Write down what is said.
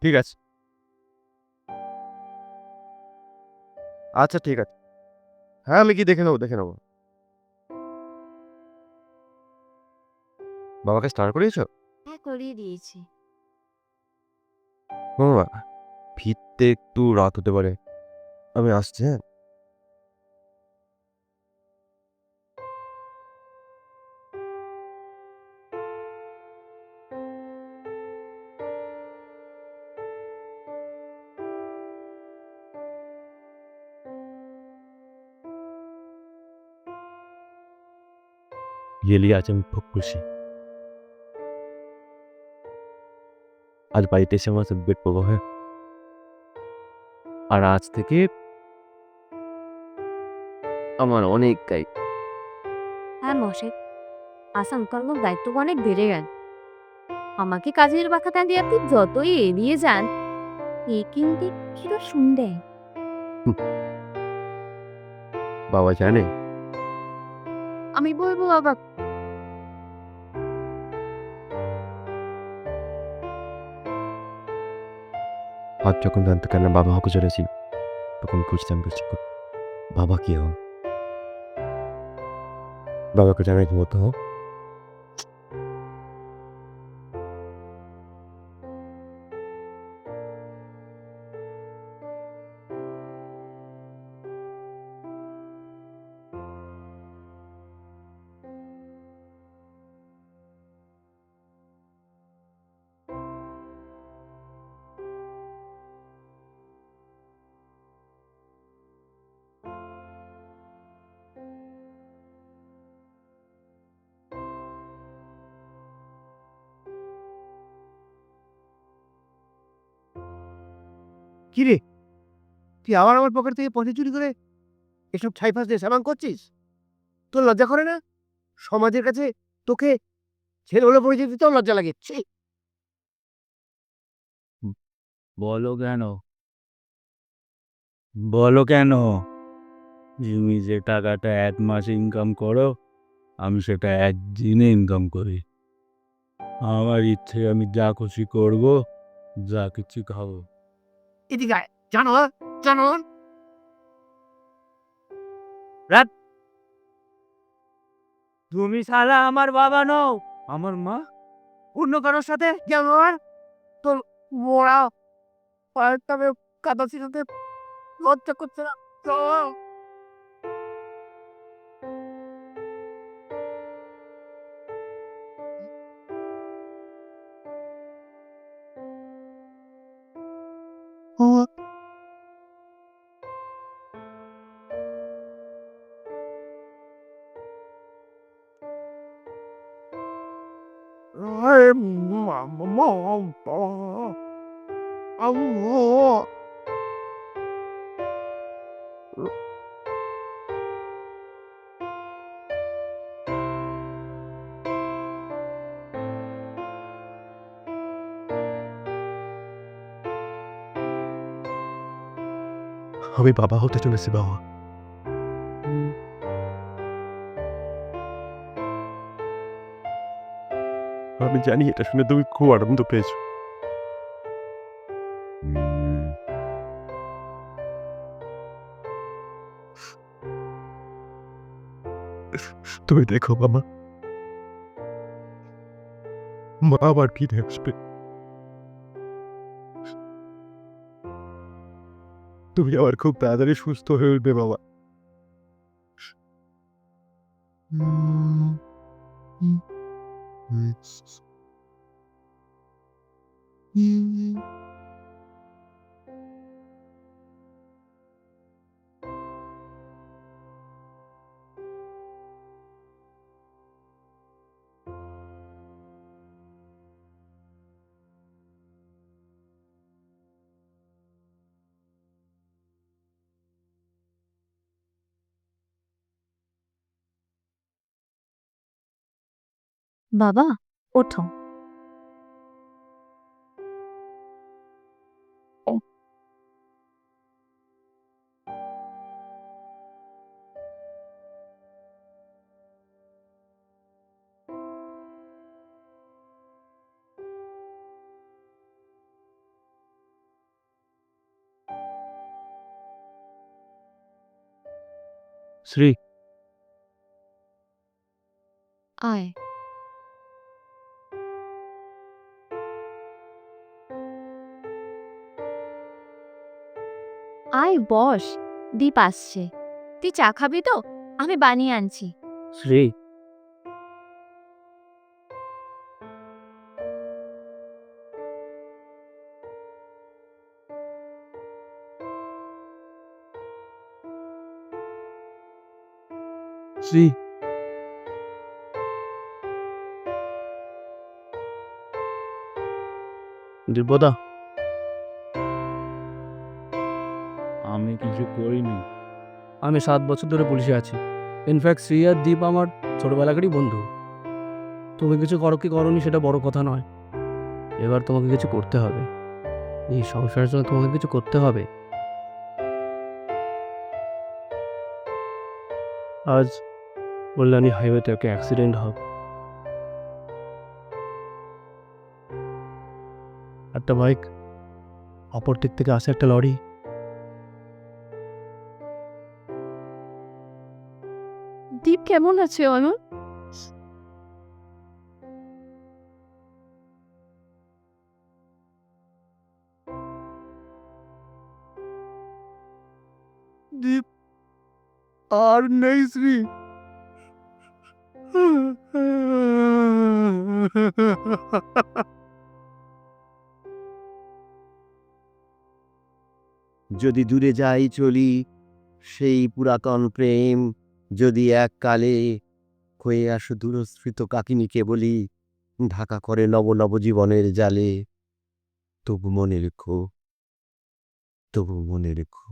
ঠিক আছে। আচ্ছা ঠিক আছে। হ্যাঁ, আমি গিয়ে দেখে নেবো, দেখে নেবো। বাবাকে স্নান করিয়েছো? হ্যাঁ, করিয়ে দিয়েছি। ও বাবা! ফিরতে একটু রাত হতে পারে। আমি আসছি, হ্যাঁ? রিয়েলি আজ আমি খুব খুশি। আজ বাড়িতে এসে আমার সেলিব্রেট করবো, হ্যাঁ? আর আজ থেকে আমার অনেক দায়িত্ব। হ্যাঁ মশাই, আজ আঙ্কলগুলোর দায়িত্ব অনেক বেড়ে গেল। আমাকে কাজের বাখাটা দিয়ে আপনি যতই এড়িয়ে যান, এ কিন্তু সেটা শুনবে। হুম, বাবা জানে? আমি বলবো বাবা। আজ যখন জানতে পারলাম বাবা হতে চলেছিল, তখন বুঝতাম বেশি করে বাবা কি হয়। বাবাকে জানাই দেবো তো। কি রে? তুই আবার আমার পকেট থেকে পয়সা চুরি করে এসব ছাইপাশ দিয়ে সাবান করছিস? তোর লজ্জা করে না? সমাজের কাছে তোকে ছেলে বলে পরিচয় দিতেও লজ্জা লাগে। ছি! বলো কেন? বলো কেন? তুমি যে টাকাটা ১ মাসে ইনকাম করো, আমি সেটা একদিনে ইনকাম করি। আমার ইচ্ছে আমি যা খুশি করব, যা কিছু খাবো। এদিকে আয়। জানোয়ার! জানোয়ার! রাত! তুমি শালা আমার বাবা নও, আমার মা। অন্য কারোর সাথে জানোয়ার! তোর মোড়া পায়ের তবে কাদা ছিটাতে লজ্জা করছে না? চল! আম্মু! আমি বাবা হতে চলেছি বাবা। আমি জানি এটা শুনে তুমি খুব আনন্দ পেয়েছো। তুমি দেখো বাবা, মা আবার ফিরে আসবে। তুমি আবার খুব তাড়াতাড়ি সুস্থ হয়ে উঠবে বাবা। বাবা, ওঠো। শ্রী, আয়। আয় বস, দীপ আসছে। তুই চা খাবি তো? আমি বানিয়ে আনছি। শ্রী, শ্রী, দিব্যদা, আমি কিছু করিনি। আমি 7 বছর ধরে পুলিশে আছি। ইনফ্যাক্ট শ্রী আর দীপ আমার ছোটবেলাকারই বন্ধু। তুমি কিছু করো কি করনি সেটা বড় কথা নয়। এবার তোমাকে কিছু করতে হবে। এই সংসারের জন্য তোমাকে কিছু করতে হবে। আজ কল্যাণী হাইওয়েতে একটা অ্যাক্সিডেন্ট হবে। একটা বাইক, অপর দিক থেকে আসে একটা লরি। দীপ কেমন আছে অনু? দীপ আর নেই শ্রী। যদি দূরে যাই চলি সেই পুরাতন প্রেম, যদি এককালে হয়ে আসো দূরস্মৃত কাকিনীকে বলি, ঢাকা করে নব নব জীবনের জালে, তবু মনে রেখো, তবু মনে রেখো।